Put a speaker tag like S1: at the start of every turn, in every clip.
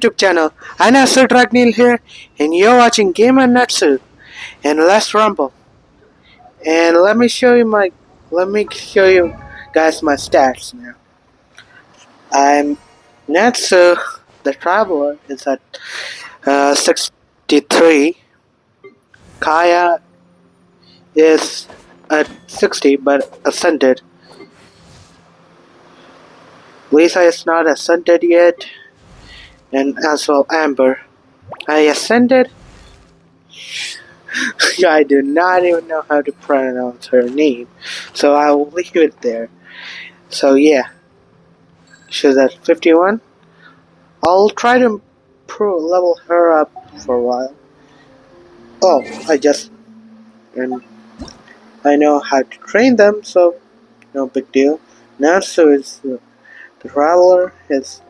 S1: YouTube channel. I'm Natsu here, and you're watching Gamer Natsu. And let's rumble. And let me show you guys my stats now. I'm Natsu, the Traveler, is at 63. Kaya is at 60, but ascended. Lisa is not ascended yet, and as well Amber. I ascended. I do not even know how to pronounce her name, so I will leave it there. So yeah, she's at 51. I'll try to level her up for a while. Oh, and I know how to train them, so no big deal. Natsu is the traveler is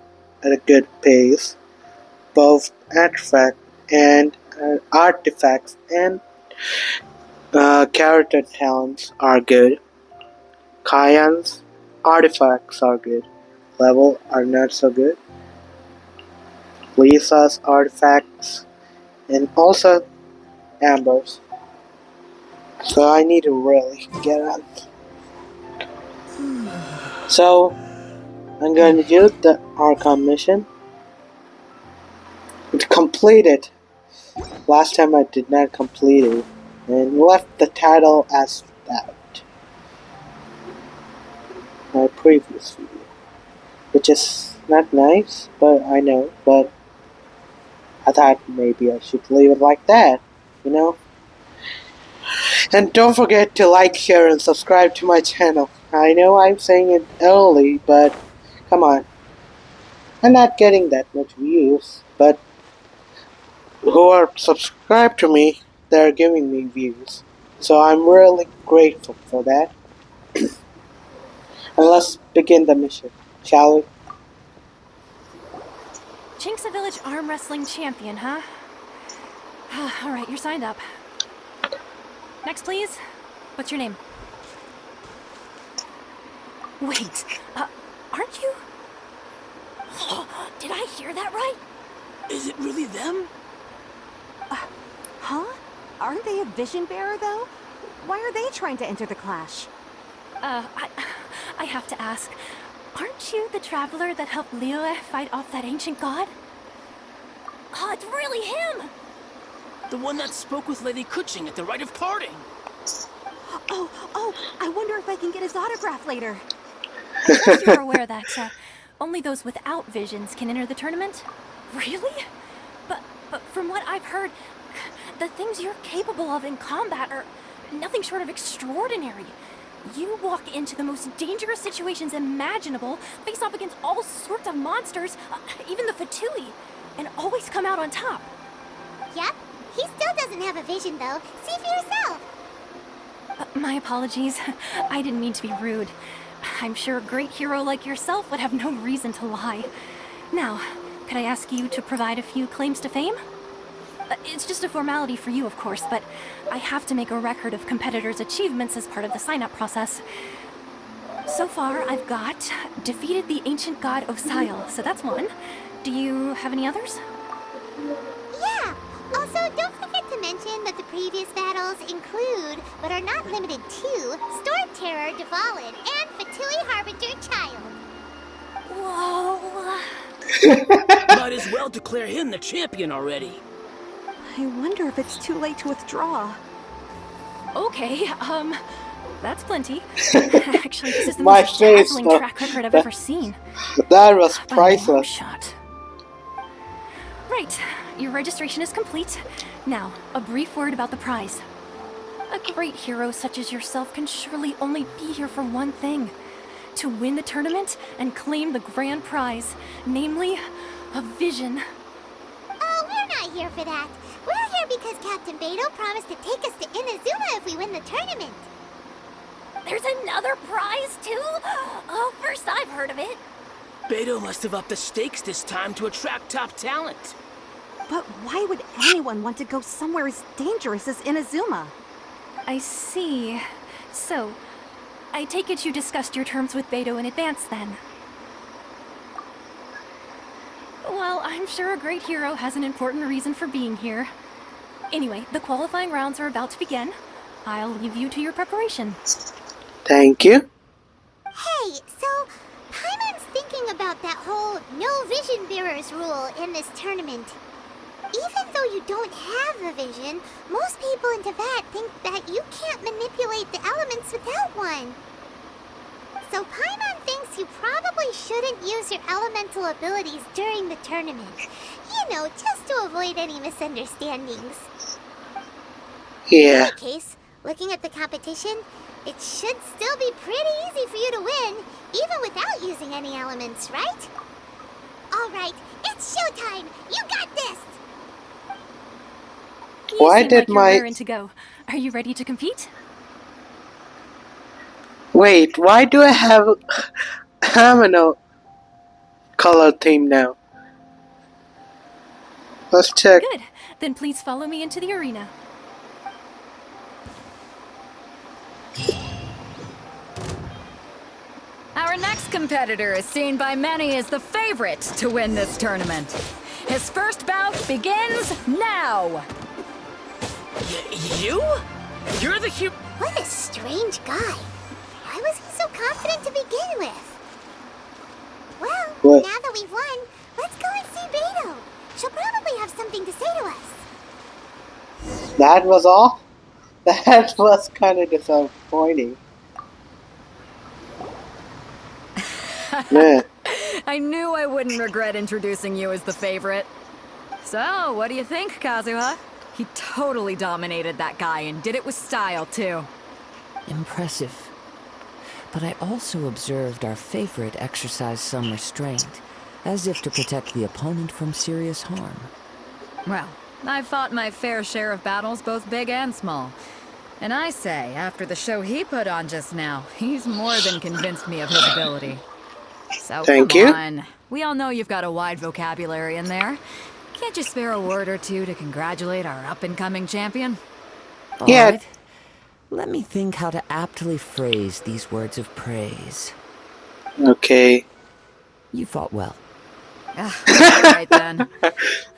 S1: at a good pace. Both artifacts and character talents are good. Kayan's artifacts are good. Level are not so good. Lisa's artifacts and also Amber's. So I need to really get on. So I'm going to do the Archon mission. To complete it. Last time I did not complete it and left the title as that. My previous video. Which is not nice, but I know, but I thought maybe I should leave it like that, you know? And don't forget to like, share, and subscribe to my channel. I know I'm saying it early, but come on. I'm not getting that much views, but who are subscribed to me, they're giving me views. So I'm really grateful for that. And let's begin the mission, shall we?
S2: Chink's a village arm wrestling champion, huh? Alright, you're signed up. Next, please. What's your name? Wait, aren't you? Did I hear that right?
S3: Is it really them?
S4: Huh? Aren't they a vision bearer, though? Why are they trying to enter the clash?
S2: I have to ask. Aren't you the traveler that helped Liyue fight off that ancient god? Oh, it's really him!
S3: The one that spoke with Lady Kuching at the rite of parting.
S4: Oh, I wonder if I can get his autograph later.
S2: I thought you were aware that only those without visions can enter the tournament? Really? But from what I've heard, the things you're capable of in combat are nothing short of extraordinary. You walk into the most dangerous situations imaginable, face off against all sorts of monsters, even the Fatui, and always come out on top.
S5: Yep. He still doesn't have a vision, though. See for yourself.
S2: My apologies. I didn't mean to be rude. I'm sure a great hero like yourself would have no reason to lie. Now, could I ask you to provide a few claims to fame? It's just a formality for you, of course, but I have to make a record of competitors' achievements as part of the sign-up process. So far, I've got defeated the ancient god Osail, so that's one. Do you have any others?
S5: Yeah. Also, don't forget to mention that the previous battles include, but are not limited to, Storm Terror Dvalin and Fatui Harbinger Child.
S2: Whoa.
S3: Might as well declare him the champion already.
S4: I wonder if it's too late to withdraw.
S2: Okay, that's plenty. Actually, this is the most dazzling track record I've ever seen.
S1: That was priceless.
S2: Shot. Right, your registration is complete. Now, a brief word about the prize. A great hero such as yourself can surely only be here for one thing. To win the tournament and claim the grand prize, namely, a vision.
S5: Oh, we're not here for that. We're here because Captain Beidou promised to take us to Inazuma if we win the tournament.
S2: There's another prize, too? Oh, first I've heard of it.
S3: Beidou must have upped the stakes this time to attract top talent.
S4: But why would anyone want to go somewhere as dangerous as Inazuma?
S2: I see. So, I take it you discussed your terms with Beidou in advance, then? Well, I'm sure a great hero has an important reason for being here. Anyway, the qualifying rounds are about to begin. I'll leave you to your preparation.
S1: Thank you.
S5: Hey, so Paimon's thinking about that whole no vision bearers rule in this tournament. Even though you don't have a vision, most people in Teyvat think that you can't manipulate the elements without one. So Paimon thinks you probably shouldn't use your elemental abilities during the tournament. You know, just to avoid any misunderstandings. In
S1: Yeah.
S5: any case, looking at the competition, it should still be pretty easy for you to win, even without using any elements, right? Alright, it's showtime! You got this!
S2: You
S1: Why
S2: seem
S1: did
S2: like you're
S1: my-
S2: raring to go. Are you ready to compete?
S1: Wait, why do I have a color theme now? Let's check.
S2: Good. Then please follow me into the arena.
S6: Our next competitor is seen by many as the favorite to win this tournament. His first bout begins now!
S3: You? You're the hero.
S5: What a strange guy. Why was he so confident to begin with? Well,
S1: What?
S5: now that we've won, let's go and see Beto. She'll probably have something to say to us.
S1: That was all? That was kind of disappointing. Yeah.
S6: I knew I wouldn't regret introducing you as the favorite. So, what do you think, Kazuha? He totally dominated that guy and did it with style, too.
S7: Impressive. But I also observed our favorite exercise some restraint, as if to protect the opponent from serious harm.
S6: Well, I've fought my fair share of battles, both big and small. And I say, after the show he put on just now, he's more than convinced me of his ability. So
S1: Thank
S6: come
S1: you.
S6: on. We all know you've got a wide vocabulary in there. Can't you spare a word or two to congratulate our up-and-coming champion?
S7: All
S1: Yeah.
S7: right. Let me think how to aptly phrase these words of praise.
S1: Okay.
S7: You fought well.
S6: All right, then.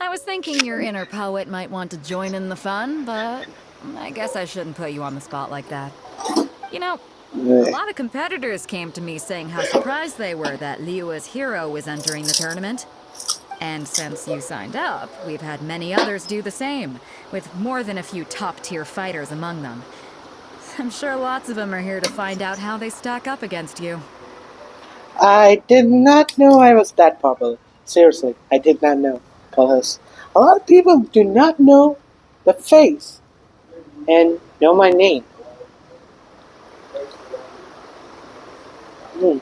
S6: I was thinking your inner poet might want to join in the fun, but I guess I shouldn't put you on the spot like that. You know, a lot of competitors came to me saying how surprised they were that Liyue's hero was entering the tournament. And since you signed up, we've had many others do the same, with more than a few top-tier fighters among them. I'm sure lots of them are here to find out how they stack up against you.
S1: I did not know I was that popular. Seriously, I did not know. Because a lot of people do not know the face and know my name. Hmm.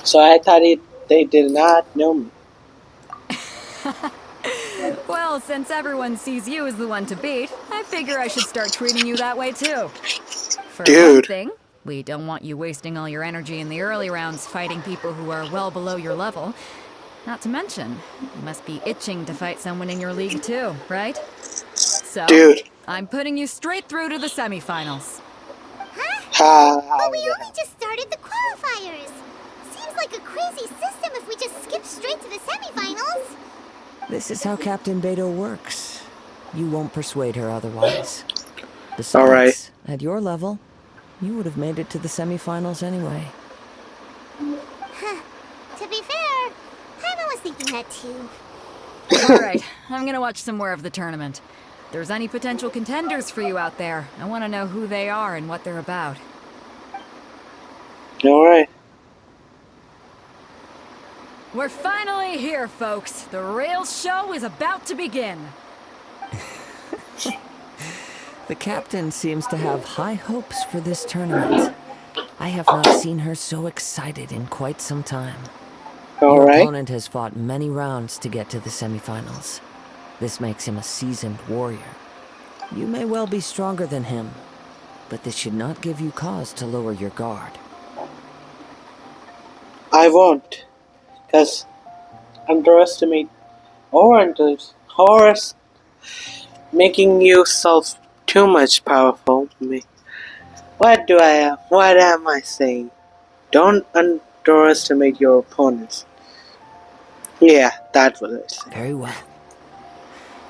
S1: So I thought they did not know me.
S6: Well, since everyone sees you as the one to beat, I figure I should start treating you that way too. For one
S1: Dude.
S6: thing, we don't want you wasting all your energy in the early rounds fighting people who are well below your level. Not to mention, you must be itching to fight someone in your league too, right? So,
S1: Dude.
S6: I'm putting you straight through to the semifinals.
S5: Huh?
S1: Ha.
S5: But we only just started the qualifiers. Seems like a crazy system if we just skip straight to the semifinals.
S7: This is how Captain Beto works. You won't persuade her otherwise. Besides,
S1: All right.
S7: at your level, you would have made it to the semifinals anyway.
S5: To be fair, Paimon was thinking that too.
S6: Alright, I'm gonna watch some more of the tournament. If there's any potential contenders for you out there, I want to know who they are and what they're about.
S1: Alright.
S6: We're finally here, folks. The real show is about to begin.
S7: The captain seems to have high hopes for this tournament. I have not seen her so excited in quite some time. Your
S1: Alright.
S7: opponent has fought many rounds to get to the semifinals. This makes him a seasoned warrior. You may well be stronger than him, but this should not give you cause to lower your guard.
S1: I won't. Because underestimate or making yourself too much powerful. What am I saying? Don't underestimate your opponents. Yeah, that was it.
S7: Very well.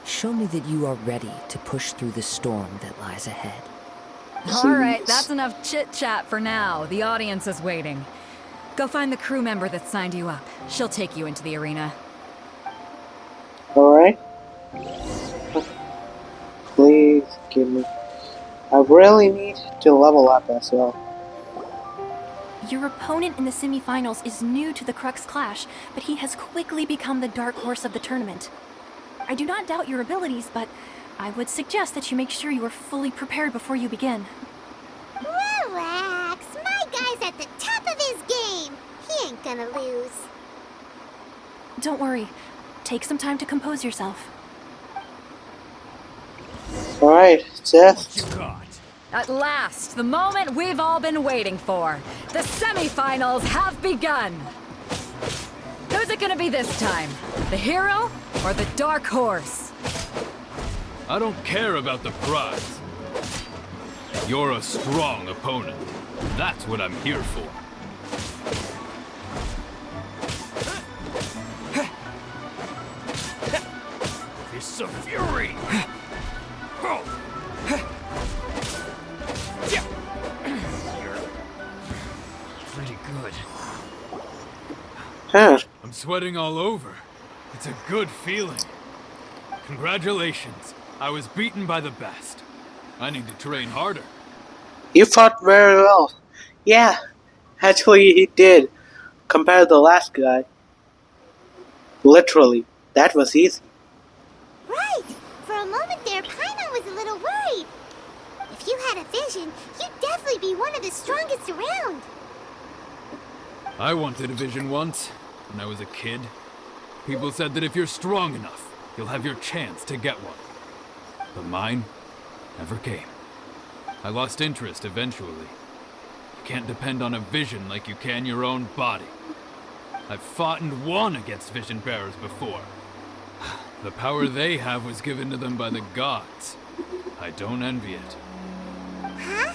S7: Show me that you are ready to push through the storm that lies ahead.
S6: Alright,
S1: Please.
S6: that's enough chit-chat for now. The audience is waiting. Go find the crew member that signed you up. She'll take you into the arena.
S1: Alright. Please give me. I really need to level up as well.
S2: Your opponent in the semifinals is new to the Crux Clash, but he has quickly become the dark horse of the tournament. I do not doubt your abilities, but I would suggest that you make sure you are fully prepared before you begin.
S5: Relax. My guy's at the top of his game. He ain't gonna lose.
S2: Don't worry. Take some time to compose yourself.
S1: Alright, just.
S6: At last, the moment we've all been waiting for. The semifinals have begun. Who's it gonna be this time? The hero or the dark horse?
S8: I don't care about the prize. You're a strong opponent. That's what I'm here for. It's a fury! You're pretty good.
S1: Huh.
S8: I'm sweating all over. It's a good feeling. Congratulations. I was beaten by the best. I need to train harder.
S1: You fought very well. Yeah, actually, he did. Compared to the last guy. Literally, that was easy.
S5: Right. For a moment there, Paimon was a little worried. If you had a vision, you'd definitely be one of the strongest around.
S8: I wanted a vision once, when I was a kid. People said that if you're strong enough, you'll have your chance to get one. But mine never came. I lost interest eventually. You can't depend on a vision like you can your own body. I've fought and won against vision bearers before. The power they have was given to them by the gods. I don't envy it.
S5: Huh?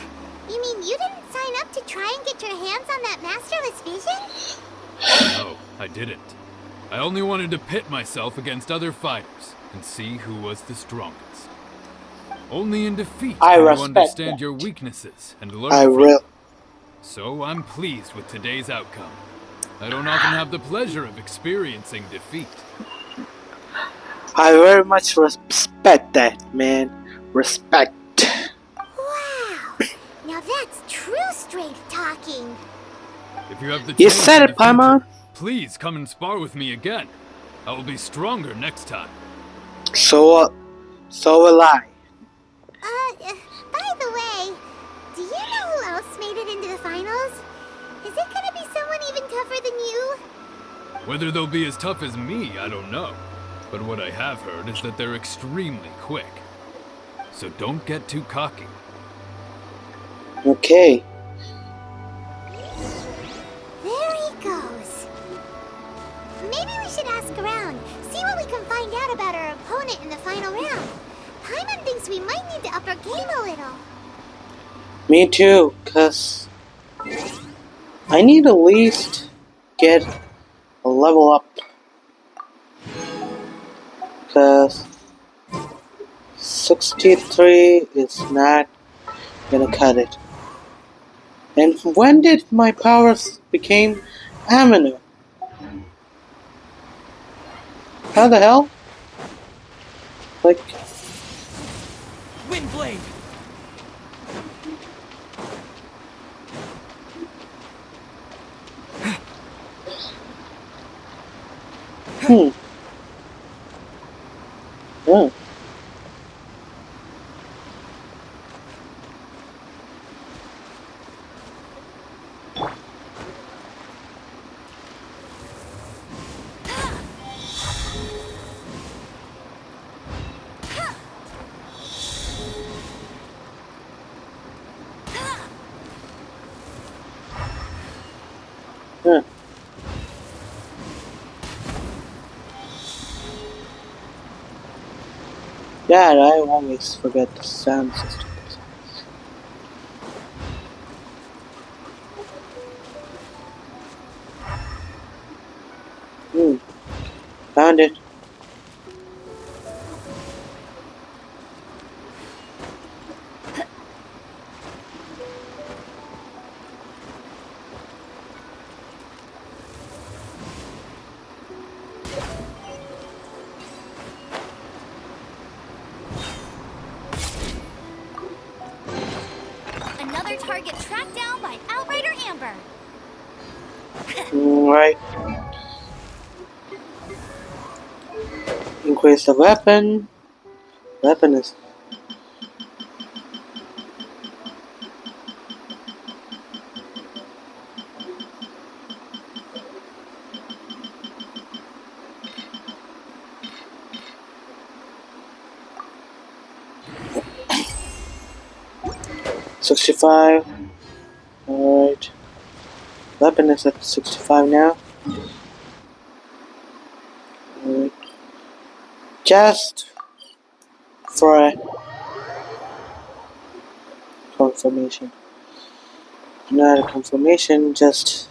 S5: You mean you didn't sign up to try and get your hands on that masterless vision?
S8: No, I didn't. I only wanted to pit myself against other fighters and see who was the strongest. Only in defeat
S1: I
S8: can you
S1: respect
S8: understand
S1: that.
S8: your weaknesses and learn
S1: I
S8: from
S1: will.
S8: them. So I'm pleased with today's outcome. I don't often have the pleasure of experiencing defeat.
S1: I very much respect that, man. Respect.
S5: Wow. Now that's true strength talking.
S8: If you have the
S1: You
S8: chance
S1: said
S8: in
S1: it,
S8: the future,
S1: Paimon.
S8: please come and spar with me again. I will be stronger next time.
S1: So will I.
S5: By the way, do you know who else made it into the finals? Is it gonna be someone even tougher than you?
S8: Whether they'll be as tough as me, I don't know. But what I have heard is that they're extremely quick. So don't get too cocky.
S1: Okay.
S5: There he goes. Maybe we should ask around, see what we can find out about our opponent in the final round. Paimon thinks we might need to up our game a little.
S1: Me too, cause I need at least get a level up. Cause 63 is not gonna cut it. And when did my powers became Amino? How the hell? Like,
S3: Windblade!
S1: oh. Huh. God, I always forget the sound system. Found it.
S5: Another target tracked down by Outrider Amber.
S1: Right. Increase the weapon. Weapon is 65. Alright. Weapon is at 65 now. Alright. Just for a confirmation. Not a confirmation, just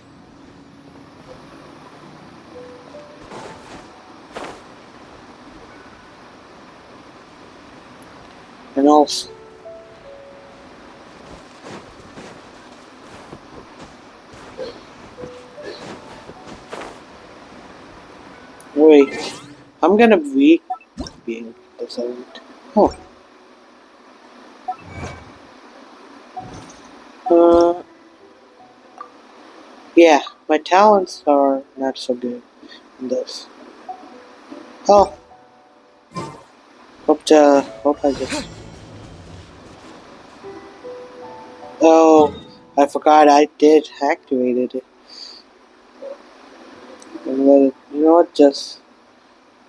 S1: and also wait, I'm gonna be being this out. Oh. Yeah, my talents are not so good in this. Oh, hope I just. Oh, I forgot I did activated it. And let it, you know what? Just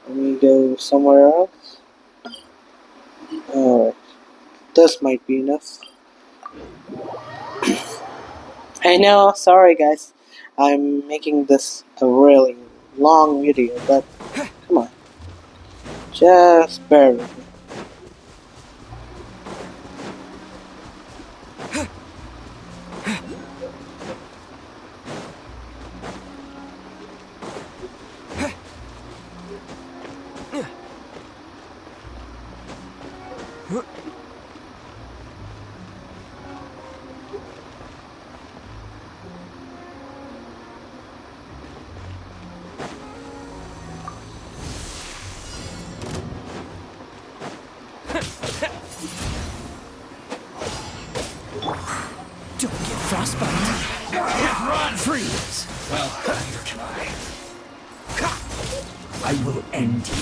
S1: let me go somewhere else. Alright, this might be enough. I know, sorry guys. I'm making this a really long video, but come on. Just bear with me.
S3: Don't get frostbite. Run! Freeze! Well, neither can I. I will end you.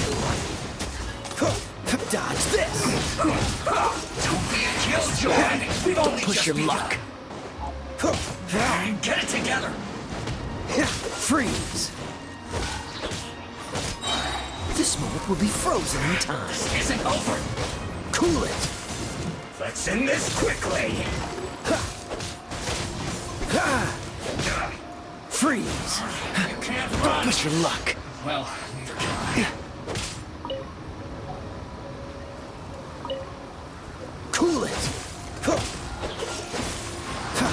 S3: Dodge this! Don't be a killjoy! Don't push your luck. Get it together! Freeze! This moment will be frozen in time. This isn't over! Cool it! Let's end this quickly! Freeze! You can't run! Don't push your luck! Well, neither can I. Cool it!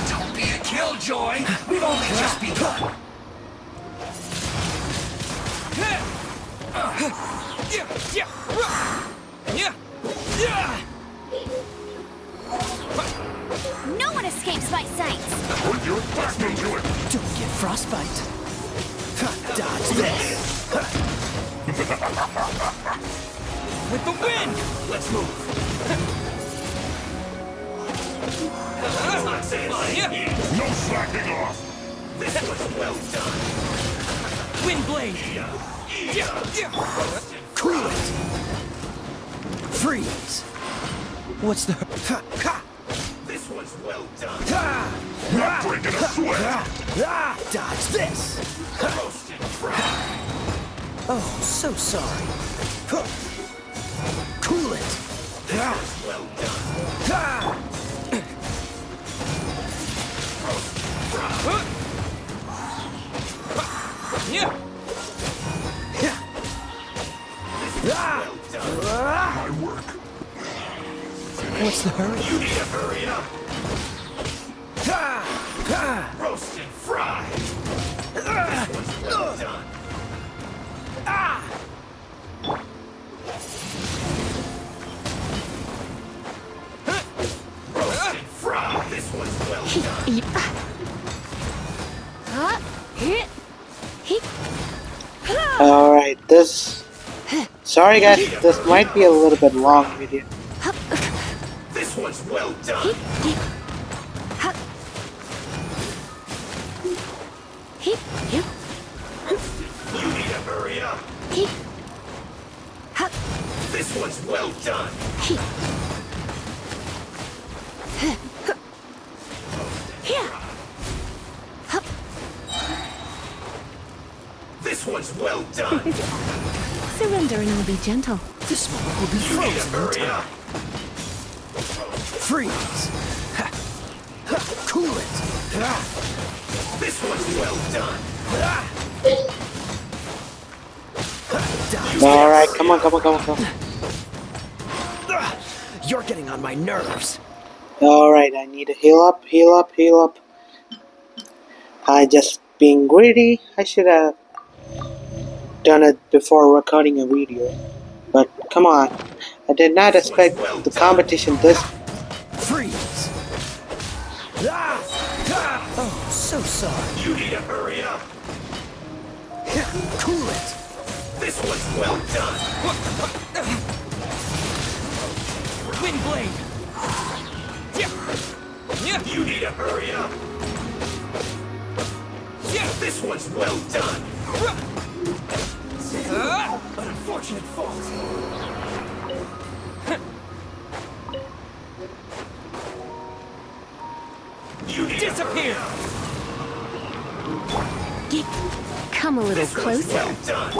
S3: Don't be a killjoy! We've only just begun!
S5: No one escapes my sights.
S9: Put your back into it!
S3: Don't get frostbite! Dodge this! With the wind! Let's move!
S9: No slacking off!
S3: This was well done! Wind blade! Cool it! Freeze! What's the... This was well done!
S9: Not breaking a sweat!
S3: Dodge this! Roasted fry! Oh, so sorry. Cool it! Well done! Yeah!
S9: My work.
S3: What's the hurry?
S9: You need to hurry up!
S3: Roast and fry! Well done!
S1: Alright, this... Sorry guys, this might be a little bit long video.
S9: This one's well done. You need to hurry up. This one's well done. This one's well done.
S4: Surrendering will be gentle.
S3: This moment will be
S9: You need to
S3: frozen in
S9: hurry
S3: time.
S9: up.
S3: Freeze! Ha. Ha. Cool it! Ha.
S9: This one's well done.
S3: Dodge
S1: Alright,
S3: this.
S1: come on.
S3: You're getting on my nerves.
S1: Alright, I need to heal up. I just being greedy. I should have done it before recording a video. But come on, I did not expect the competition this.
S3: Freeze! Oh, so sorry.
S9: You need to hurry up.
S3: Cool it!
S9: This one's well done.
S3: Wind blade!
S9: You need to hurry up. This one's well done. An unfortunate fault. You need
S3: Disappear!
S4: Come a little
S9: This one's
S4: closer.
S9: well done.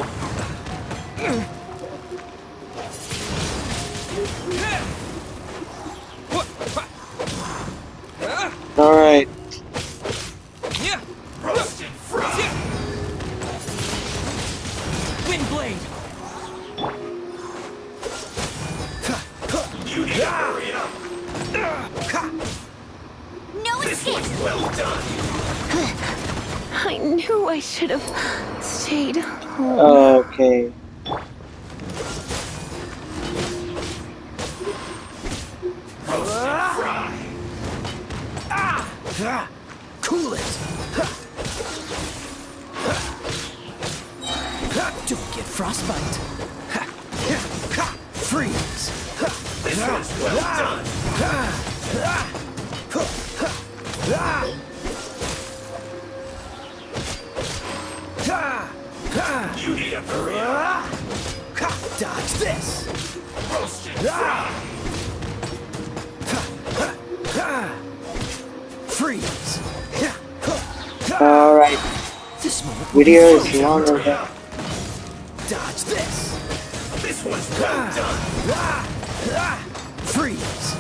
S1: Alright,
S9: Roasted fry.
S3: Wind blade!
S9: You need to hurry up.
S5: No
S9: This
S5: escape!
S9: one's well done.
S4: I knew I should have stayed home.
S1: okay.
S9: Roasted fry.
S3: Cool it! Don't get frostbite! Freeze!
S9: This one's well done. You need to hurry up.
S3: Dodge this!
S9: Roasted fry.
S3: Freeze!
S1: Alright,
S3: This moment will
S1: video
S3: be
S1: is
S3: frozen.
S1: longer
S9: Hurry
S1: than.
S9: up.
S3: Dodge this!
S9: This one's well done.
S3: Freeze!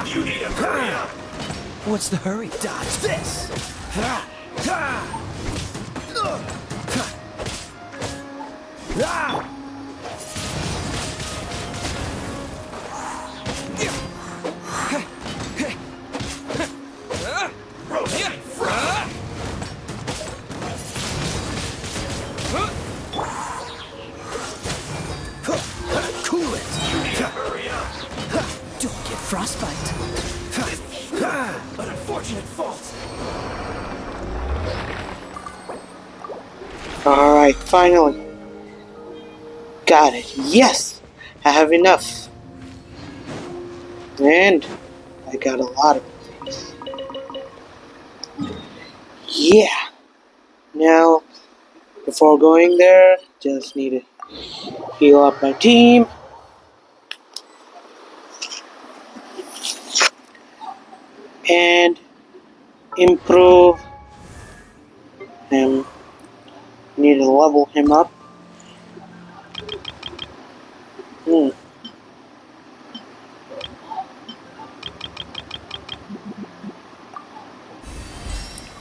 S9: You need to hurry up.
S3: What's the hurry? Dodge this!
S9: Roasted fry.
S3: Cool it!
S9: You need to hurry up.
S3: Don't get frostbite!
S9: An unfortunate fault.
S1: Alright, finally. Got it. Yes! I have enough. And I got a lot of things. Yeah. Now, before going there, just need to heal up my team. And improve him. Need to level him up.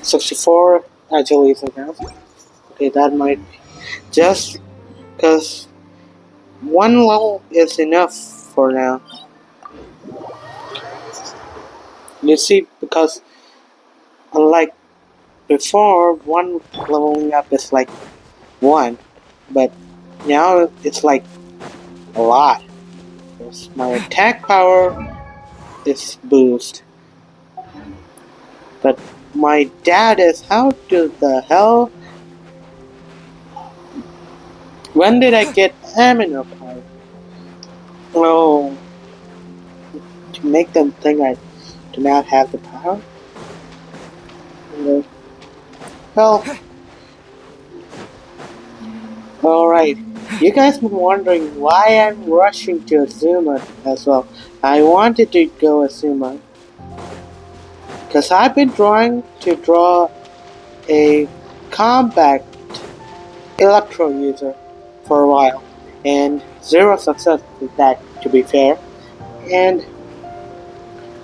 S1: 64 actually is enough. Okay, that might be. Just because one level is enough for now. You see, because unlike before, one leveling up is like one, but now it's like a lot. is my attack power is boost. But my dad is how to the hell? When did I get amino power? Oh, to make them think I do not have the power? Well, alright. You guys been wondering why I'm rushing to Azuma as well. I wanted to go Azuma because I've been trying to draw a combat electro user for a while, and zero success with that, to be fair. And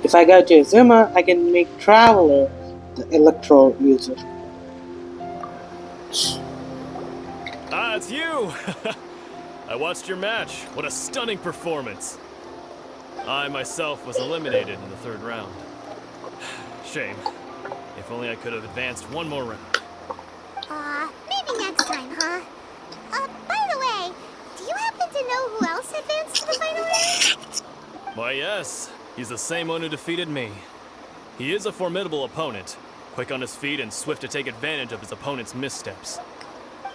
S1: if I go to Azuma, I can make Traveler the electro user.
S10: Ah, it's you! I watched your match. What a stunning performance. I myself was eliminated in the 3rd round. Shame. If only I could have advanced one more round.
S5: Maybe next time, huh? By the way, do you happen to know who else advanced to the final round?
S10: Why, yes. He's the same one who defeated me. He is a formidable opponent, quick on his feet and swift to take advantage of his opponent's missteps.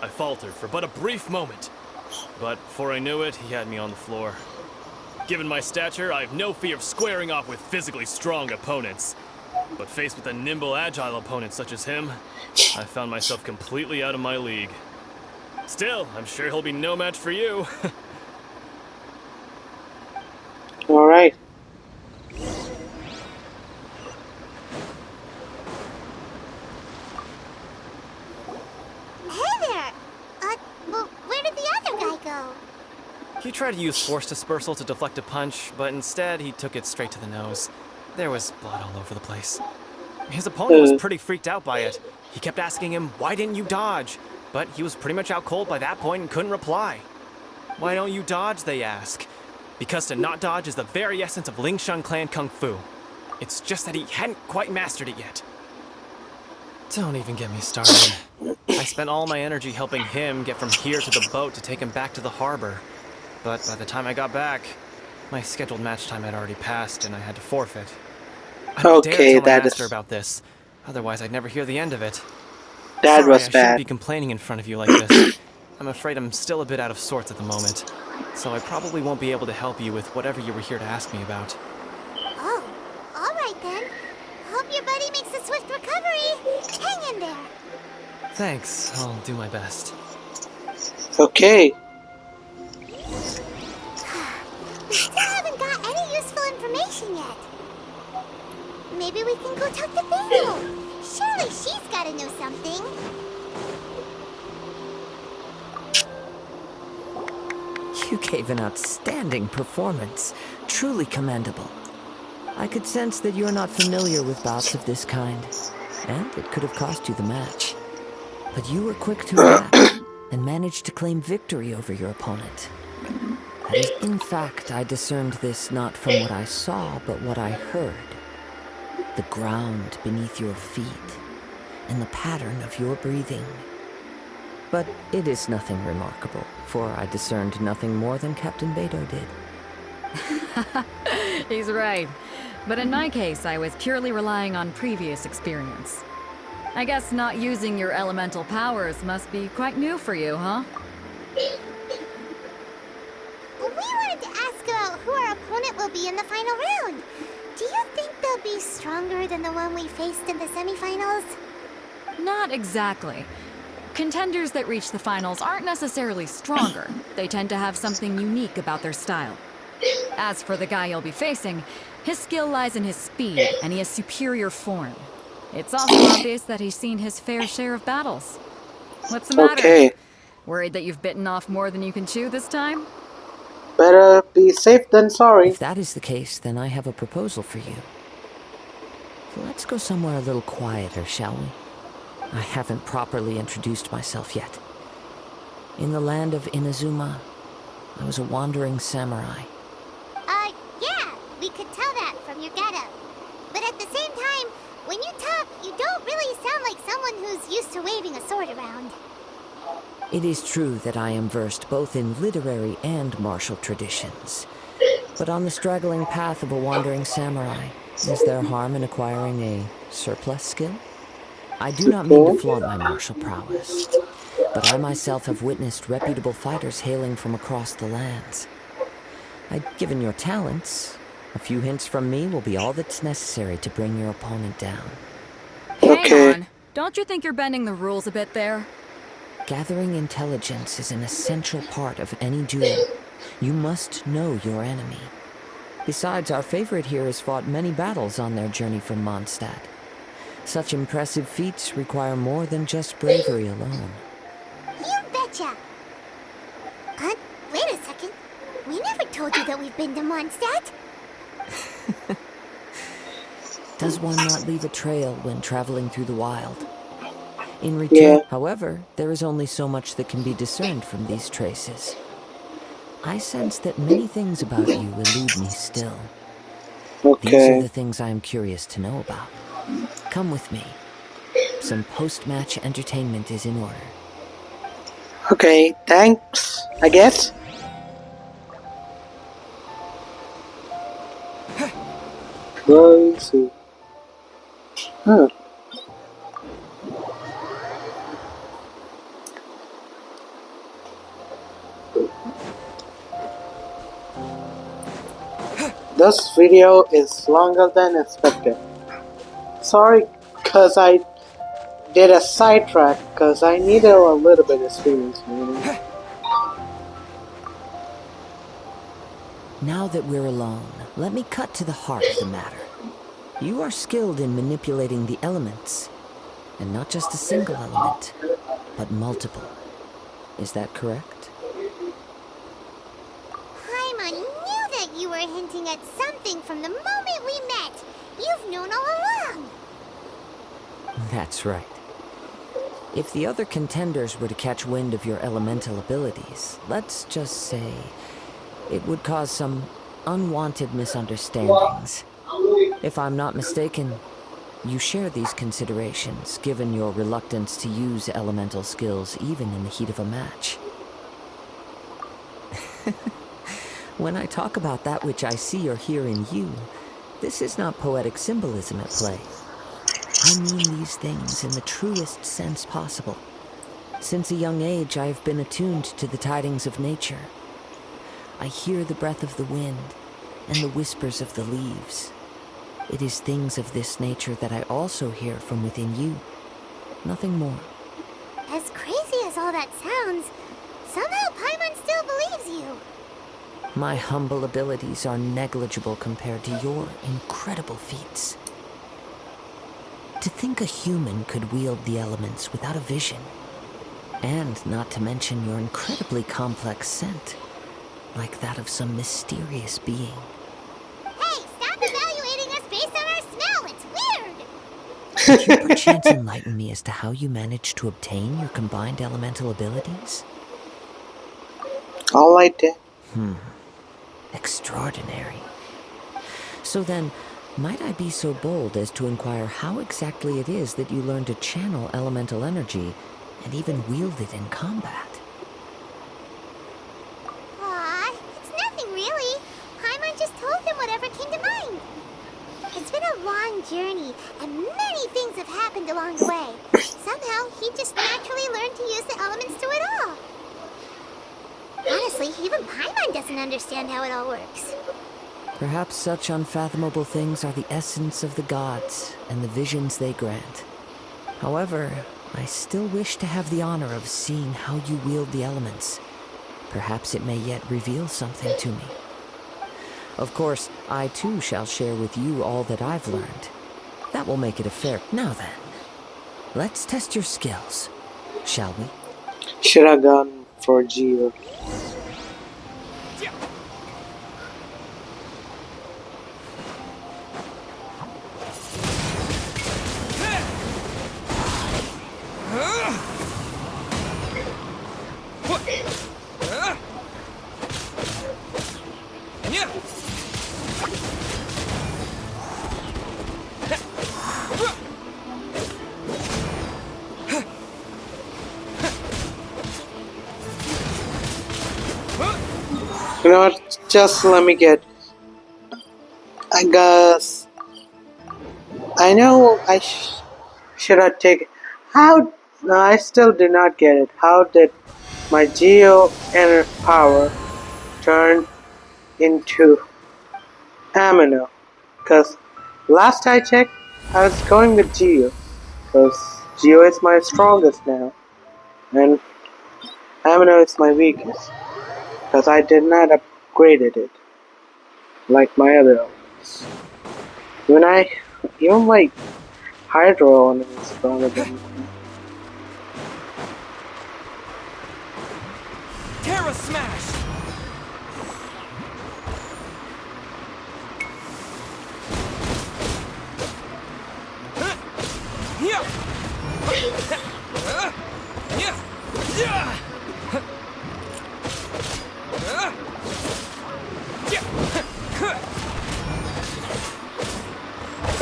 S10: I faltered for but a brief moment, but before I knew it, he had me on the floor. Given my stature, I have no fear of squaring off with physically strong opponents. But faced with a nimble, agile opponent such as him, I found myself completely out of my league. Still, I'm sure he'll be no match for you.
S1: Alright.
S5: Hey there! Well, where did the other guy go?
S10: He tried to use force dispersal to deflect a punch, but instead he took it straight to the nose. There was blood all over the place. His opponent was pretty freaked out by it. He kept asking him, "Why didn't you dodge?" But he was pretty much out cold by that point and couldn't reply. "Why don't you dodge?" they ask. Because to not dodge is the very essence of Lingshun clan kung fu. It's just that he hadn't quite mastered it yet. Don't even get me started. I spent all my energy helping him get from here to the boat to take him back to the harbor. But by the time I got back, my scheduled match time had already passed and I had to forfeit. I don't dare tell my master about this, otherwise I'd never hear the end of it.
S1: That
S10: Sorry,
S1: was
S10: I
S1: bad.
S10: shouldn't be complaining in front of you like this. I'm afraid I'm still a bit out of sorts at the moment, so I probably won't be able to help you with whatever you were here to ask me about.
S5: Oh, alright then. Hope your buddy makes a swift recovery. Hang in there.
S10: Thanks, I'll do my best.
S1: Okay.
S5: We still haven't got any useful information yet. Maybe we can go talk to Beto. Surely she's gotta know something.
S7: You gave an outstanding performance. Truly commendable. I could sense that you're not familiar with bouts of this kind, and it could have cost you the match. But you were quick to react and managed to claim victory over your opponent. In fact, I discerned this not from what I saw, but what I heard. The ground beneath your feet, and the pattern of your breathing. But it is nothing remarkable, for I discerned nothing more than Captain Beto did.
S6: He's right. But in my case, I was purely relying on previous experience. I guess not using your elemental powers must be quite new for you, huh?
S5: We wanted to ask about who our opponent will be in the final round. Do you think they'll be stronger than the one we faced in the semifinals?
S6: Not exactly. Contenders that reach the finals aren't necessarily stronger. They tend to have something unique about their style. As for the guy you'll be facing, his skill lies in his speed, and he has superior form. It's also obvious that he's seen his fair share of battles. What's the matter?
S1: Okay.
S6: Worried that you've bitten off more than you can chew this time?
S1: Better be safe than sorry.
S7: If that is the case, then I have a proposal for you. Let's go somewhere a little quieter, shall we? I haven't properly introduced myself yet. In the land of Inazuma, I was a wandering samurai.
S5: Yeah, we could tell that from your getup. But at the same time, when you talk, you don't really sound like someone who's used to waving a sword around.
S7: It is true that I am versed both in literary and martial traditions. But on the straggling path of a wandering samurai, is there harm in acquiring a surplus skill? I do not mean to flaunt my martial prowess, but I myself have witnessed reputable fighters hailing from across the lands. Given your talents, a few hints from me will be all that's necessary to bring your opponent down.
S6: Hang on. Don't you think you're bending the rules a bit there?
S7: Gathering intelligence is an essential part of any duel. You must know your enemy. Besides, our favorite here has fought many battles on their journey from Mondstadt. Such impressive feats require more than just bravery alone.
S5: You betcha! Wait a second. We never told you that we've been to Mondstadt.
S7: Does one not leave a trail when traveling through the wild? In return, however, there is only so much that can be discerned from these traces. I sense that many things about you elude me still. These are the things I am curious to know about. Come with me. Some post-match entertainment is in order.
S1: Okay, thanks, I guess. Let's see. This video is longer than expected. Sorry, cause I did a sidetrack, cause I needed a little bit of experience,
S7: Now that we're alone, let me cut to the heart of the matter. You are skilled in manipulating the elements, and not just a single element, but multiple. Is that correct?
S5: Paimon knew that you were hinting at something from the moment we met. You've known all along.
S7: That's right. If the other contenders were to catch wind of your elemental abilities, let's just say it would cause some unwanted misunderstandings. If I'm not mistaken, you share these considerations, given your reluctance to use elemental skills even in the heat of a match. When I talk about that which I see or hear in you, this is not poetic symbolism at play. I mean these things in the truest sense possible. Since a young age, I have been attuned to the tidings of nature. I hear the breath of the wind and the whispers of the leaves. It is things of this nature that I also hear from within you. Nothing more.
S5: As crazy as all that sounds, somehow Paimon still believes you.
S7: My humble abilities are negligible compared to your incredible feats. To think a human could wield the elements without a vision, and not to mention your incredibly complex scent, like that of some mysterious being.
S5: Hey, stop evaluating us based on our smell. It's weird.
S7: Could you perchance enlighten me as to how you managed to obtain your combined elemental abilities?
S1: All I did.
S7: Extraordinary. So then, might I be so bold as to inquire how exactly it is that you learn to channel elemental energy and even wield it in combat?
S5: Aw, it's nothing really. Paimon just told him whatever came to mind. It's been a long journey, and many things have happened along the way. Somehow, he just naturally learned to use the elements through it all. Honestly, even Paimon doesn't understand how it all works.
S7: Perhaps such unfathomable things are the essence of the gods and the visions they grant. However, I still wish to have the honor of seeing how you wield the elements. Perhaps it may yet reveal something to me. Of course, I too shall share with you all that I've learned. That will make it a fair... Now then, let's test your skills, shall we?
S1: Should have gone for Geo. You know what? Just let me get I guess I know should have taken. How? No, I still do not get it. How did my Geo inner power turn into Amino? Because last I checked, I was going with Geo. Because Geo is my strongest now, and Amino is my weakest. Because I did not upgraded it like my other elements. When I even like Hydro on it is stronger than
S10: Terra Smash!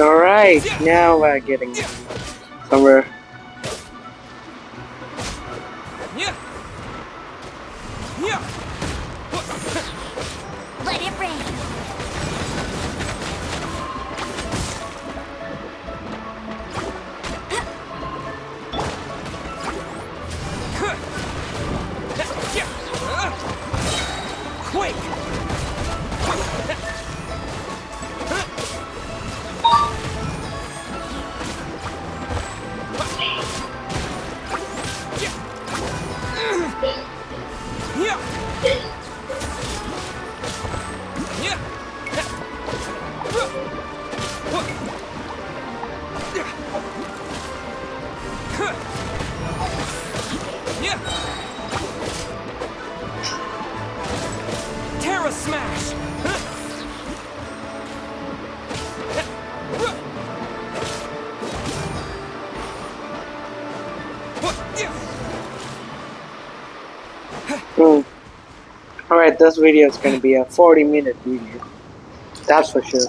S1: Alright, now we're getting somewhere.
S5: Let it rain.
S10: Quake! Terra Smash!
S1: Alright, this video is going to be a 40-minute video. That's for sure.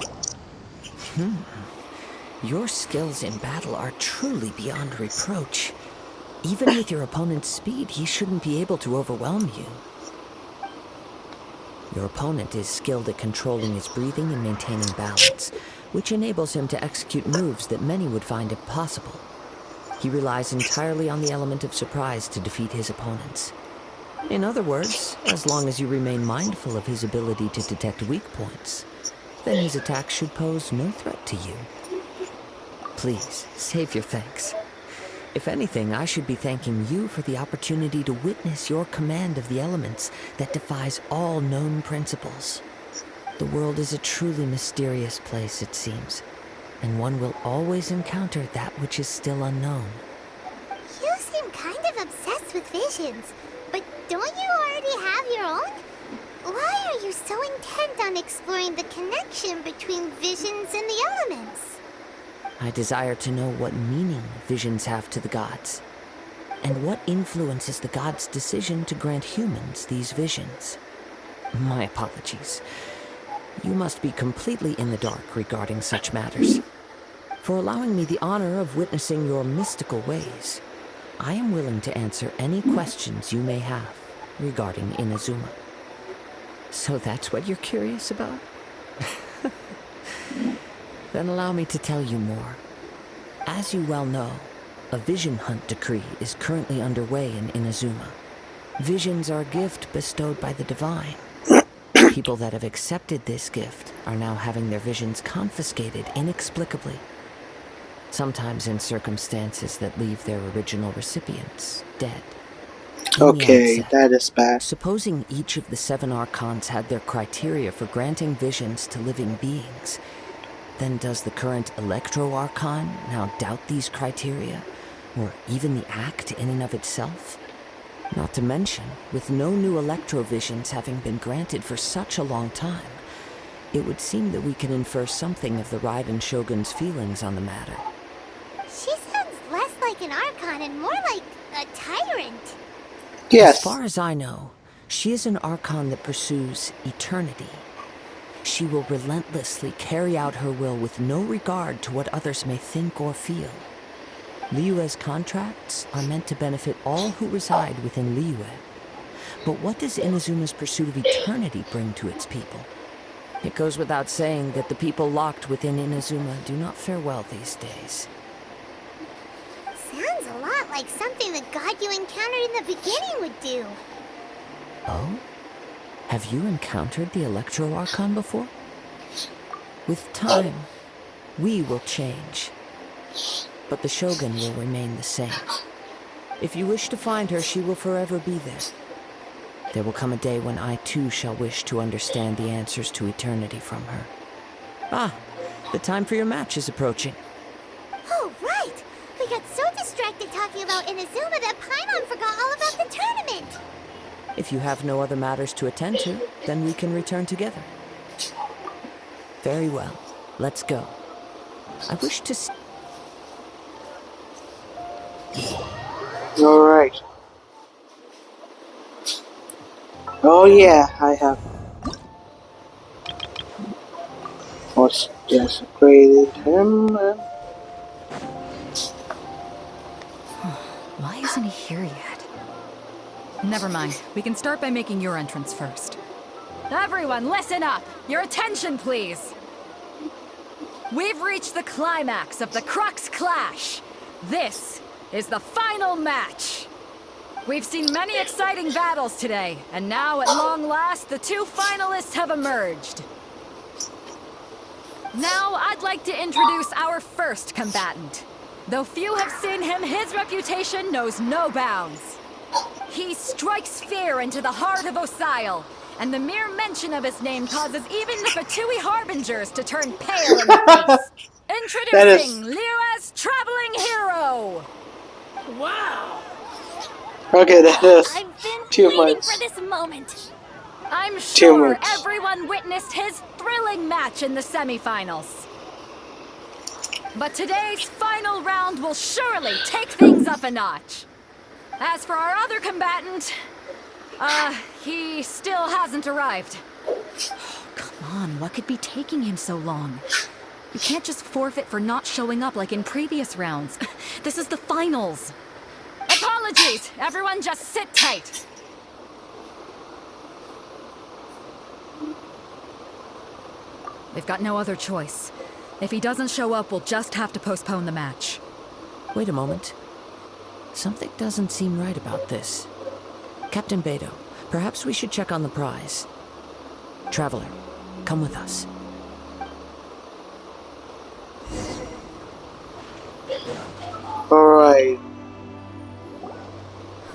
S7: Your skills in battle are truly beyond reproach. Even with your opponent's speed, he shouldn't be able to overwhelm you. Your opponent is skilled at controlling his breathing and maintaining balance, which enables him to execute moves that many would find impossible. He relies entirely on the element of surprise to defeat his opponents. In other words, as long as you remain mindful of his ability to detect weak points, then his attacks should pose no threat to you. Please, save your thanks. If anything, I should be thanking you for the opportunity to witness your command of the elements that defies all known principles. The world is a truly mysterious place, it seems, and one will always encounter that which is still unknown.
S5: You seem kind of obsessed with visions, but don't you already have your own? Why are you so intent on exploring the connection between visions and the elements?
S7: I desire to know what meaning visions have to the gods, and what influences the gods' decision to grant humans these visions. My apologies. You must be completely in the dark regarding such matters. For allowing me the honor of witnessing your mystical ways, I am willing to answer any questions you may have regarding Inazuma. So that's what you're curious about? Then allow me to tell you more. As you well know, a vision hunt decree is currently underway in Inazuma. Visions are a gift bestowed by the divine. People that have accepted this gift are now having their visions confiscated inexplicably. Sometimes in circumstances that leave their original recipients dead.
S1: Okay, that is bad.
S7: Supposing each of the 7 archons had their criteria for granting visions to living beings, then does the current Electro Archon now doubt these criteria, or even the act in and of itself? Not to mention, with no new Electro visions having been granted for such a long time, it would seem that we can infer something of the Raiden Shogun's feelings on the matter.
S5: She sounds less like an Archon and more like a tyrant.
S1: Yes.
S7: As far as I know, she is an Archon that pursues eternity. She will relentlessly carry out her will with no regard to what others may think or feel. Liyue's contracts are meant to benefit all who reside within Liyue. But what does Inazuma's pursuit of eternity bring to its people? It goes without saying that the people locked within Inazuma do not fare well these days.
S5: Sounds a lot like something the god you encountered in the beginning would do.
S7: Oh? Have you encountered the Electro Archon before? With time, we will change. But the Shogun will remain the same. If you wish to find her, she will forever be there. There will come a day when I too shall wish to understand the answers to eternity from her. Ah, the time for your match is approaching.
S5: Oh, right! We got so distracted talking about Inazuma that Paimon forgot all about the tournament!
S7: If you have no other matters to attend to, then we can return together. Very well. Let's go. I wish to...
S1: Alright. Oh yeah, I have first desecrated him and...
S6: Why isn't he here yet? Never mind. We can start by making your entrance first. Everyone, listen up! Your attention, please! We've reached the climax of the Crux Clash! This is the final match! We've seen many exciting battles today, and now, at long last, the two finalists have emerged. Now, I'd like to introduce our first combatant. Though few have seen him, his reputation knows no bounds. He strikes fear into the heart of Osile, and the mere mention of his name causes even the Fatui Harbingers to turn pale in the face. Introducing Liyue's Traveling Hero!
S10: Wow!
S1: Okay, that is
S2: I've been
S1: too
S2: waiting
S1: much.
S2: for this moment.
S6: I'm sure
S1: much.
S6: everyone witnessed his thrilling match in the semifinals. But today's final round will surely take things up a notch. As for our other combatant, he still hasn't arrived. Oh, come on, what could be taking him so long? You can't just forfeit for not showing up like in previous rounds. This is the finals. Apologies! Everyone just sit tight. They've got no other choice. If he doesn't show up, we'll just have to postpone the match.
S7: Wait a moment. Something doesn't seem right about this. Captain Beidou, perhaps we should check on the prize. Traveler, come with us.
S1: Alright.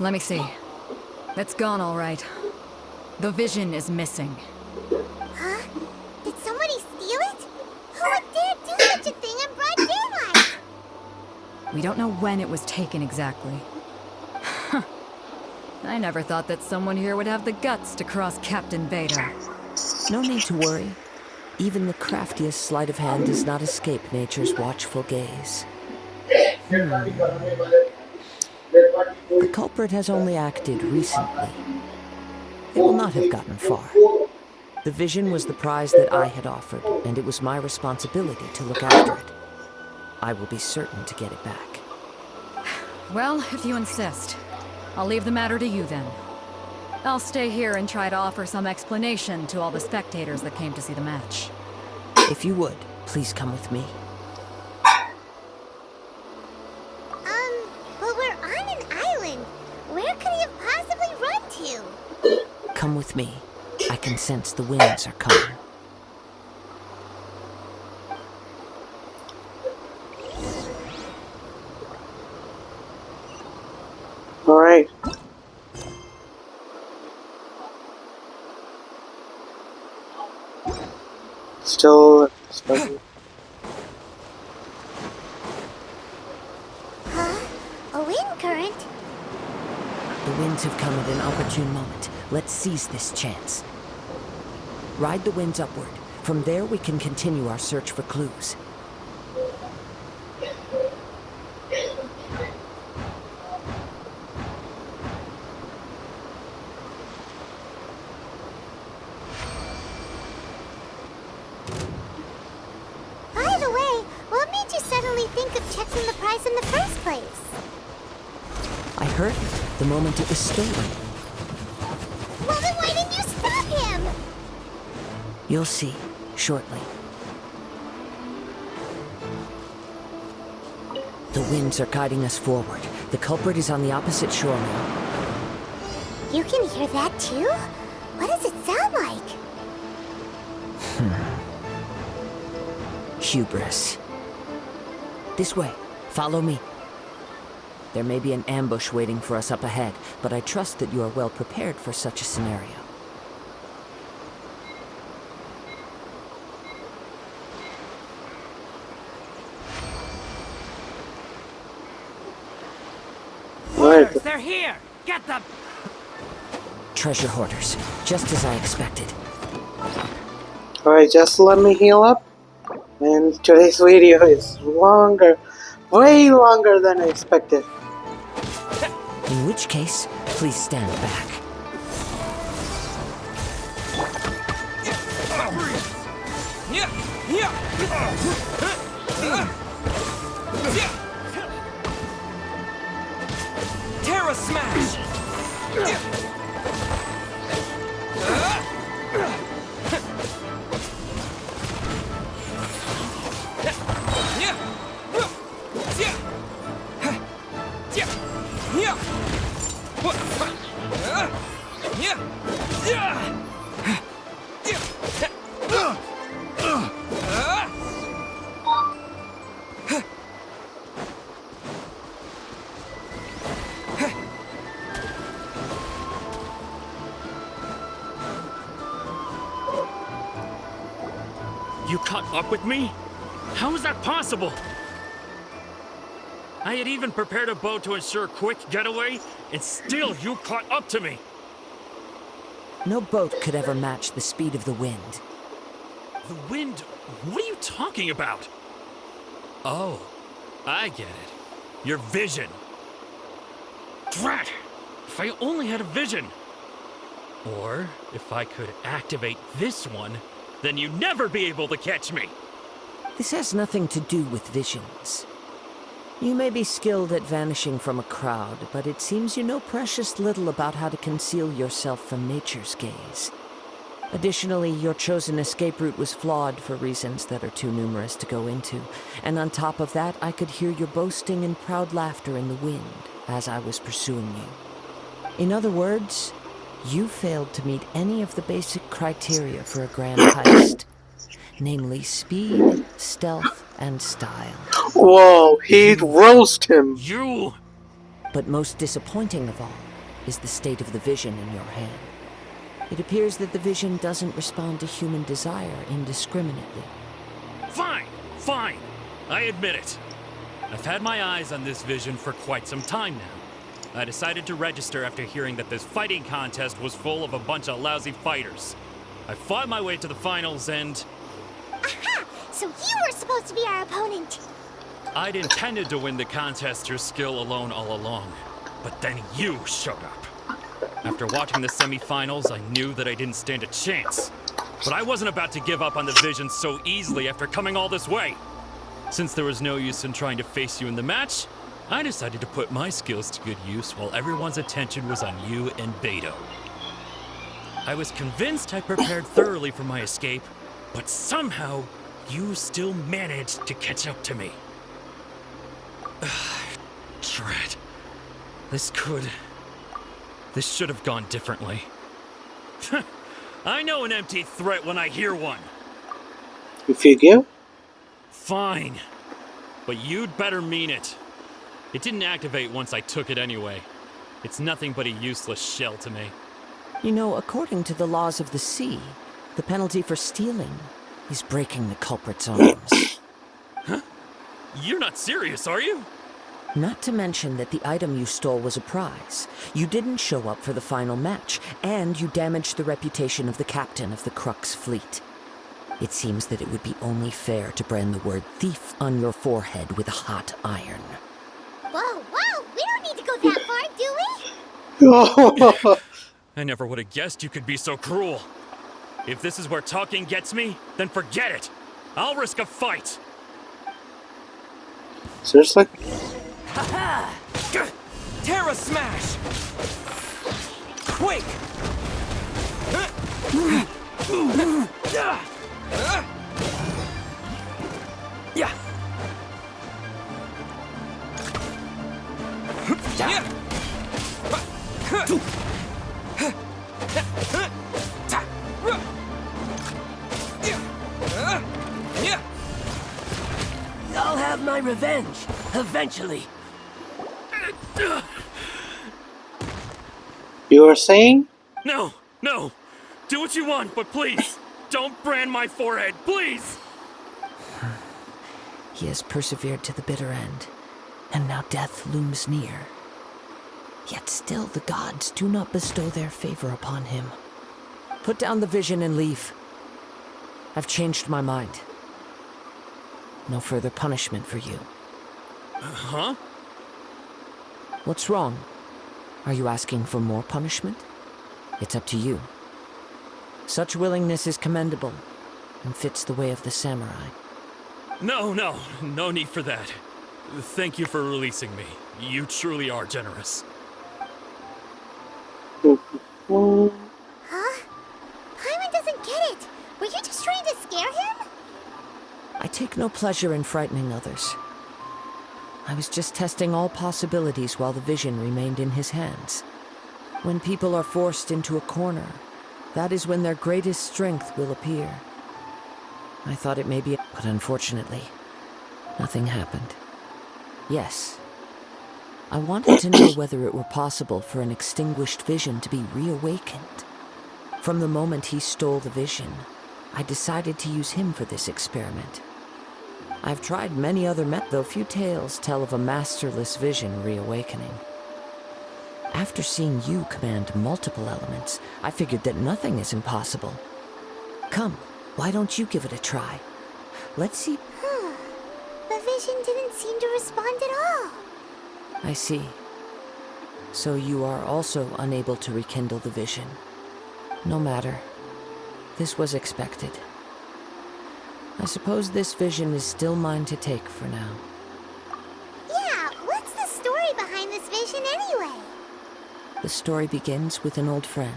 S6: Let me see. It's gone all right. The vision is missing.
S5: Huh? Did somebody steal it? Who would dare do such a thing in broad daylight?
S6: We don't know when it was taken exactly. I never thought that someone here would have the guts to cross Captain Beidou.
S7: No need to worry. Even the craftiest sleight of hand does not escape nature's watchful gaze. The culprit has only acted recently. It will not have gotten far. The vision was the prize that I had offered, and it was my responsibility to look after it. I will be certain to get it back.
S6: Well, if you insist. I'll leave the matter to you then. I'll stay here and try to offer some explanation to all the spectators that came to see the match.
S7: If you would, please come with me.
S5: But we're on an island. Where could he have possibly run to?
S7: Come with me. I can sense the winds are coming.
S1: Alright. Still stuck.
S5: Huh? A wind current?
S7: The winds have come at an opportune moment. Let's seize this chance. Ride the winds upward. From there, we can continue our search for clues.
S5: By the way, what made you suddenly think of checking the price in the first place?
S7: I heard it the moment it was stolen.
S5: Well, then why didn't you stop him?
S7: You'll see. shortly. The winds are guiding us forward. The culprit is on the opposite shore now.
S5: You can hear that too? What does it sound like?
S7: Hubris. This way. Follow me. There may be an ambush waiting for us up ahead, but I trust that you are well prepared for such a scenario.
S3: Hoarders, they're here! Get them!
S7: Treasure hoarders, just as I expected.
S1: Alright, just let me heal up. And today's video is longer, way longer than I expected.
S7: In which case, please stand back.
S3: Terra Smash!
S11: You caught up with me? How is that possible? I had even prepared a boat to ensure a quick getaway, and still you caught up to me!
S7: No boat could ever match the speed of the wind.
S11: The wind? What are you talking about? Oh, I get it. Your vision. Drat! If I only had a vision! Or, if I could activate this one, then you'd never be able to catch me!
S7: This has nothing to do with visions. You may be skilled at vanishing from a crowd, but it seems you know precious little about how to conceal yourself from nature's gaze. Additionally, your chosen escape route was flawed for reasons that are too numerous to go into, and on top of that, I could hear your boasting and proud laughter in the wind as I was pursuing you. In other words, you failed to meet any of the basic criteria for a grand heist, namely speed, stealth, and style.
S1: Whoa, he'd roast him!
S11: You!
S7: But most disappointing of all is the state of the vision in your hand. It appears that the vision doesn't respond to human desire indiscriminately.
S11: Fine, fine. I admit it. I've had my eyes on this vision for quite some time now. I decided to register after hearing that this fighting contest was full of a bunch of lousy fighters. I fought my way to the finals and...
S5: Aha! So you were supposed to be our opponent!
S11: I'd intended to win the contest through skill alone all along. But then you showed up. After watching the semi-finals, I knew that I didn't stand a chance. But I wasn't about to give up on the vision so easily after coming all this way. Since there was no use in trying to face you in the match, I decided to put my skills to good use while everyone's attention was on you and Beto. I was convinced I prepared thoroughly for my escape, but somehow, you still managed to catch up to me. Drat. This should have gone differently. I know an empty threat when I hear one.
S1: You figure?
S11: Fine. But you'd better mean it. It didn't activate once I took it anyway. It's nothing but a useless shell to me.
S7: You know, according to the laws of the sea, the penalty for stealing is breaking the culprit's arms.
S11: Huh? You're not serious, are you?
S7: Not to mention that the item you stole was a prize. You didn't show up for the final match, and you damaged the reputation of the captain of the Crux fleet. It seems that it would be only fair to brand the word thief on your forehead with a hot iron.
S5: Whoa, whoa! We don't need to go that far, do we?
S11: I never would have guessed you could be so cruel. If this is where talking gets me, then forget it. I'll risk a fight.
S1: Seriously?
S3: Ha-ha! Terra Smash! Quake! Yeah. I'll have my revenge, eventually.
S1: You were saying?
S11: No, no. Do what you want, but please, don't brand my forehead, please!
S7: He has persevered to the bitter end, and now death looms near. Yet still the gods do not bestow their favor upon him. Put down the vision and leave. I've changed my mind. No further punishment for you.
S11: Huh?
S7: What's wrong? Are you asking for more punishment? It's up to you. Such willingness is commendable, and fits the way of the samurai.
S11: No need for that. Thank you for releasing me. You truly are generous.
S5: Huh? Paimon doesn't get it. Were you just trying to scare him?
S7: I take no pleasure in frightening others. I was just testing all possibilities while the vision remained in his hands. When people are forced into a corner, that is when their greatest strength will appear. I thought it may be, but unfortunately, nothing happened. Yes, I wanted to know whether it were possible for an extinguished vision to be reawakened. From the moment he stole the vision, I decided to use him for this experiment. I've tried many other methods, though few tales tell of a masterless vision reawakening. After seeing you command multiple elements, I figured that nothing is impossible. Come, why don't you give it a try? Let's see.
S5: The vision didn't seem to respond at all.
S7: I see. So you are also unable to rekindle the vision. No matter. This was expected. I suppose this vision is still mine to take for now.
S5: Yeah, what's the story behind this vision anyway?
S7: The story begins with an old friend.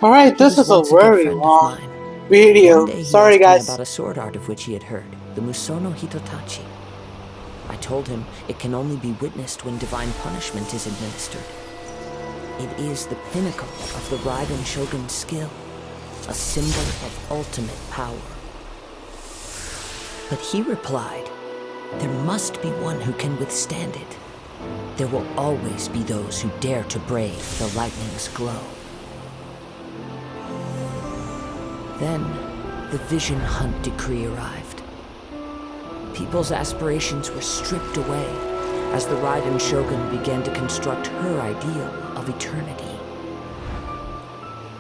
S1: Alright, this is a very long video.
S7: One day he
S1: Sorry
S7: asked
S1: guys.
S7: me about a sword art of which he had heard, the Musono Hitotachi. I told him it can only be witnessed when divine punishment is administered. It is the pinnacle of the Raiden Shogun's skill, a symbol of ultimate power. But he replied, there must be one who can withstand it. There will always be those who dare to brave the lightning's glow. Then, the Vision Hunt decree arrived. People's aspirations were stripped away as the Raiden Shogun began to construct her ideal of eternity.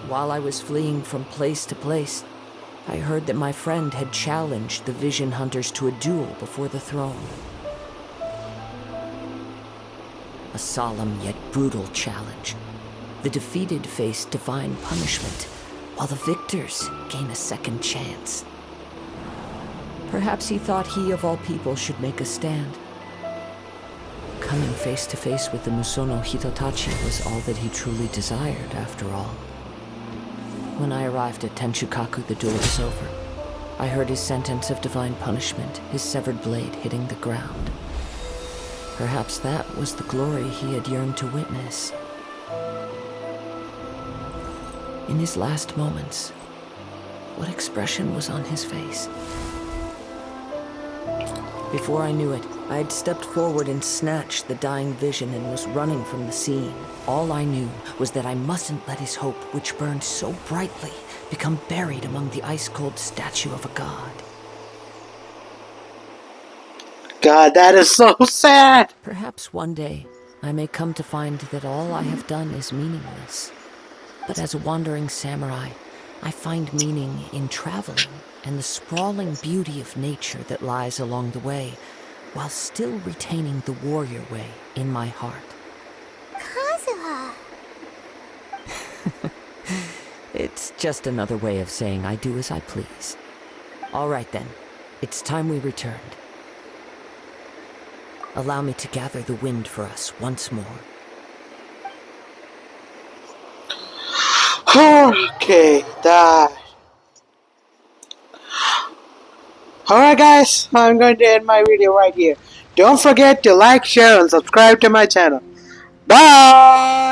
S7: While I was fleeing from place to place, I heard that my friend had challenged the Vision Hunters to a duel before the throne. A solemn yet brutal challenge. The defeated face divine punishment, while the victors gain a second chance. Perhaps he thought he of all people should make a stand. Coming face to face with the Musono Hitotachi was all that he truly desired, after all. When I arrived at Tenshukaku, the duel was over. I heard his sentence of divine punishment, his severed blade hitting the ground. Perhaps that was the glory he had yearned to witness. In his last moments, what expression was on his face? Before I knew it, I had stepped forward and snatched the dying vision and was running from the scene. All I knew was that I mustn't let his hope, which burned so brightly, become buried among the ice-cold statue of a god.
S1: God, that is so sad!
S7: Perhaps one day, I may come to find that all I have done is meaningless. But as a wandering samurai, I find meaning in traveling and the sprawling beauty of nature that lies along the way, while still retaining the warrior way in my heart.
S5: Kazuha.
S7: It's just another way of saying I do as I please. All right then, it's time we returned. Allow me to gather the wind for us once more.
S1: Okay, that. Alright guys, I'm going to end my video right here. Don't forget to like, share, and subscribe to my channel. Bye!